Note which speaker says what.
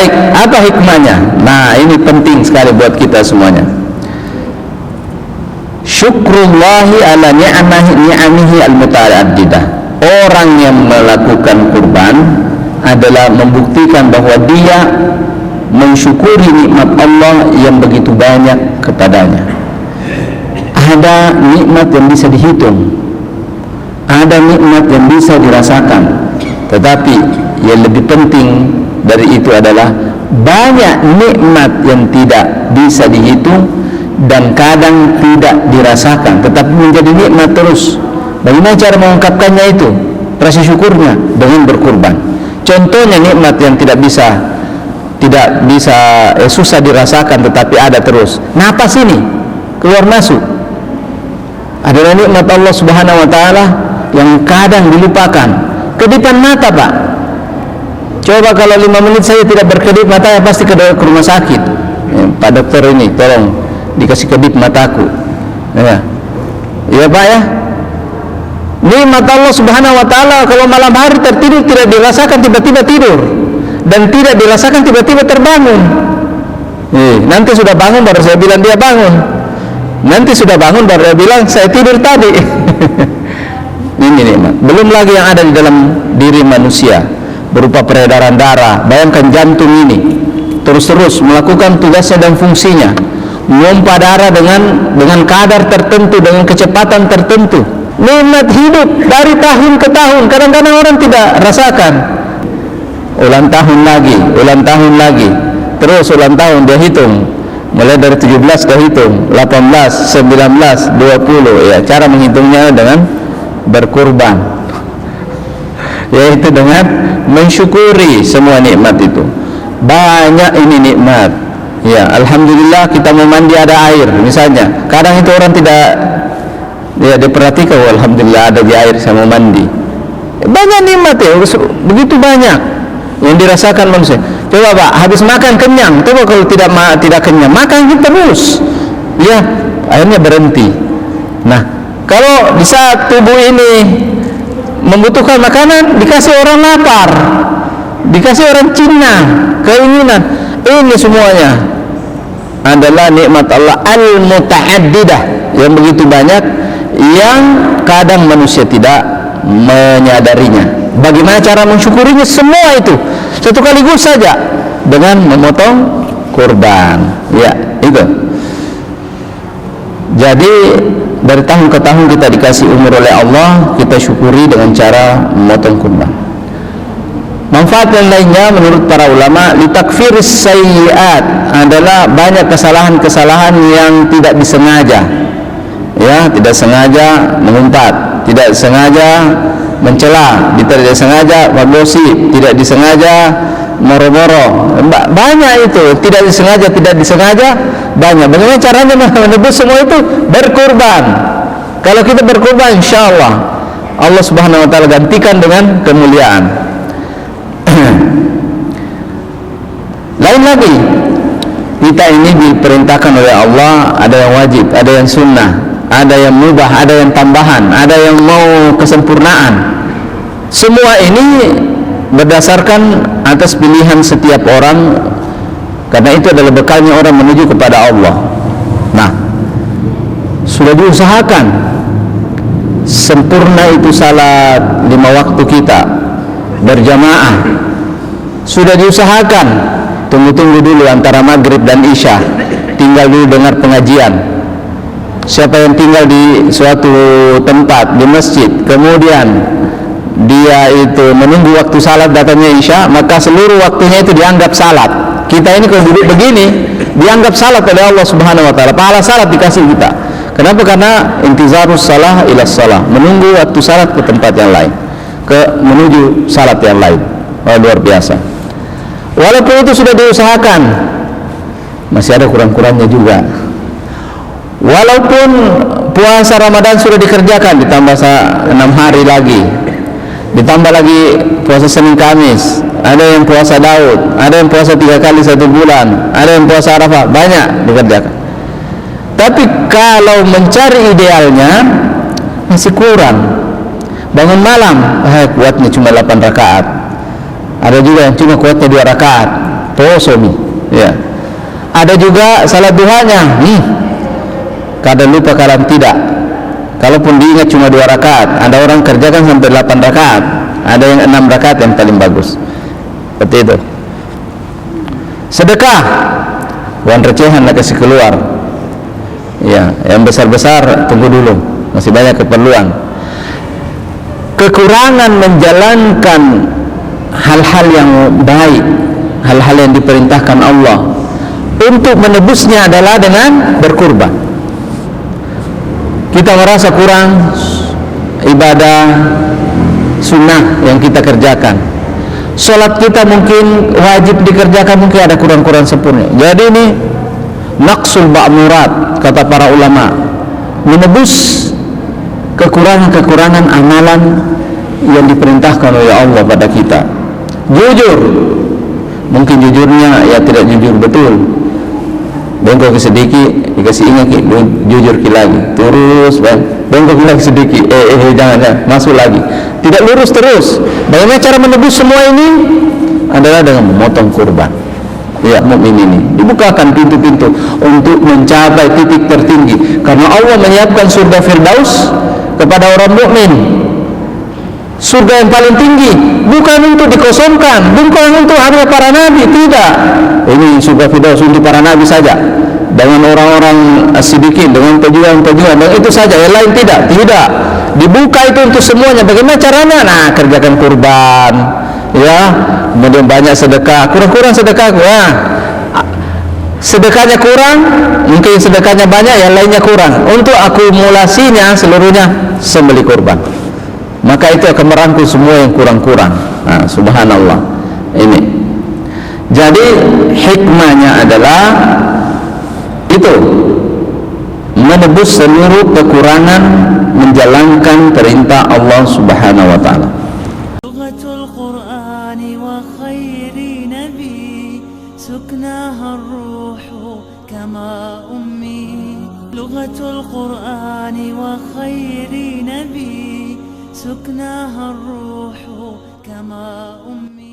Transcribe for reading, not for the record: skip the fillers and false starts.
Speaker 1: baik. Apa hikmahnya? Nah, ini penting sekali buat kita semuanya. Syukrullahi ala ni'amihi al-muta'addidah. Orang yang melakukan kurban adalah membuktikan bahwa dia mensyukuri nikmat Allah yang begitu banyak kepadanya. Ada nikmat yang bisa dihitung, ada nikmat yang bisa dirasakan, tetapi yang lebih penting dari itu adalah banyak nikmat yang tidak bisa dihitung dan kadang tidak dirasakan, tetapi menjadi nikmat terus. Bagaimana cara mengungkapkannya itu? Rasa syukurnya dengan berkurban. Contohnya nikmat yang tidak bisa susah dirasakan tetapi ada terus. Napas ini keluar masuk adalah nikmat Allah Subhanahu wa taala yang kadang dilupakan. Kedipan mata, Pak. Coba kalau 5 menit saya tidak berkedip mata, ya pasti ke rumah sakit. Pak dokter ini tolong dikasih kedip mataku. Ya Pak ya. Nikmat Allah Subhanahu wa taala kalau malam hari tertidur tidak dirasakan tiba-tiba tidur, dan tidak dirasakan tiba-tiba terbangun. Nanti sudah bangun baru saya bilang dia bangun. Nanti sudah bangun baru dia bilang saya tidur tadi. Ini nikmat. Belum lagi yang ada di dalam diri manusia berupa peredaran darah. Bayangkan jantung ini terus-terus melakukan tugasnya dan fungsinya, memompa darah dengan kadar tertentu, dengan kecepatan tertentu. Nikmat hidup dari tahun ke tahun. Kadang-kadang orang tidak rasakan. Ulang tahun lagi, terus ulang tahun dia hitung. Mulai dari 17 dia hitung, 18, 19, 20. Ya, cara menghitungnya dengan berkurban, yaitu dengan mensyukuri semua nikmat itu. Banyak ini nikmat. Ya, alhamdulillah kita mau mandi ada air misalnya. Kadang itu orang tidak diperhatikan. Alhamdulillah ada di air saya mau mandi. Banyak nikmat ya, begitu banyak yang dirasakan manusia. Coba Pak, habis makan kenyang. Coba kalau tidak kenyang, makan terus. Ya, akhirnya berhenti. Nah, kalau di saat tubuh ini membutuhkan makanan, dikasih orang lapar, dikasih orang Cina keinginan. Ini semuanya adalah nikmat Allah al-muta'addidah yang begitu banyak, yang kadang manusia tidak menyadarinya. Bagaimana cara mensyukurinya? Semua itu satu kaligus saja dengan memotong kurban. Ya, itu. Jadi dari tahun ke tahun kita dikasih umur oleh Allah, kita syukuri dengan cara memotong kurban. Manfaat yang lainnya menurut para ulama, litakfiris sayyiat, adalah banyak kesalahan-kesalahan yang tidak disengaja. Ya, tidak sengaja mengumpat, tidak sengaja mencela, tidak disengaja bergosip, tidak disengaja moro-moro. Banyak itu, tidak disengaja banyak. Bagaimana caranya menebus semua itu? Berkurban. Kalau kita berkurban, insyaallah Allah Subhanahu wa taala gantikan dengan kemuliaan. Lain lagi, kita ini diperintahkan oleh Allah, ada yang wajib, ada yang sunnah, ada yang mubah, ada yang tambahan, ada yang mau kesempurnaan. Semua ini berdasarkan atas pilihan setiap orang, karena itu adalah bekalnya orang menuju kepada Allah. Nah, sudah diusahakan sempurna itu salat 5 waktu kita berjamaah. Sudah diusahakan, tunggu dulu antara maghrib dan isya, tinggal dulu dengar pengajian. Siapa yang tinggal di suatu tempat di masjid, kemudian dia itu menunggu waktu salat datangnya isya, maka seluruh waktunya itu dianggap salat. Kita ini kalau duduk begini dianggap salat oleh Allah Subhanahu wa taala. Pahala salat dikasih kita. Kenapa? Karena intizarus salah ila salah, menunggu waktu salat ke tempat yang lain, menuju salat yang lain. Luar biasa. Walaupun itu sudah diusahakan, masih ada kurang-kurangnya juga. Walaupun puasa Ramadan sudah dikerjakan, ditambah 6 hari lagi, ditambah lagi puasa Senin Kamis, ada yang puasa Daud, ada yang puasa 3 kali 1 bulan, ada yang puasa Arafah, banyak dikerjakan. Tapi kalau mencari idealnya masih kurang. Bangun malam, kuatnya cuma 8 rakaat. Ada juga yang cuma kuatnya 2 rakaat. posomi, ya. Ada juga salat duhanya, kadang lupa kadang tidak. Kalaupun diingat cuma 2 rakaat, ada orang kerjakan sampai 8 rakaat, ada yang 6 rakaat yang paling bagus. Seperti itu. Sedekah, uang recehan nak kasih keluar. Ya, yang besar-besar tunggu dulu, masih banyak keperluan. Kekurangan menjalankan hal-hal yang baik, hal-hal yang diperintahkan Allah, untuk menebusnya adalah dengan berkurban. Kita merasa kurang ibadah sunnah yang kita kerjakan, sholat kita mungkin wajib dikerjakan, mungkin ada kurang-kurang sempurna. Jadi ini naqsul ba'murat, kata para ulama, menebus kekurangan-kekurangan amalan yang diperintahkan oleh Allah pada kita. Jujur, mungkin jujurnya ya tidak jujur betul, bengkok sedikit dikasih ingat jujur lagi, terus bengkok lagi sedikit, jangan masuk lagi, tidak lurus terus. Bagaimana cara menebus semua ini? Adalah dengan memotong kurban. Ya, mukmin ini dibukakan pintu-pintu untuk mencapai titik tertinggi, karena Allah menyiapkan surga Firdaus kepada orang mukmin. Surga yang paling tinggi, bukan untuk dikosongkan, bukan untuk hanya para nabi, tidak. Ini surga Firdaus untuk para nabi saja, dengan orang-orang siddiqin, dengan pejuang-pejuang, dan itu saja, yang lain tidak. Dibuka itu untuk semuanya. Bagaimana caranya? Nah, kerjakan kurban, ya, kemudian banyak sedekah. Kurang-kurang sedekah, sedekahnya kurang, mungkin sedekahnya banyak, yang lainnya kurang. Untuk akumulasinya seluruhnya sembelih kurban, maka itu akan merangkul semua yang kurang-kurang. Nah, subhanallah. Ini jadi hikmahnya adalah itu, menebus seluruh kekurangan, menjalankan perintah Allah Subhanahu wa taala.
Speaker 2: Lughatul Qur'an wa khairi nabi suknaha ar-ruh kama ummi. Lughatul Qur'an wa khairi nabi سكناها الروح كما أمي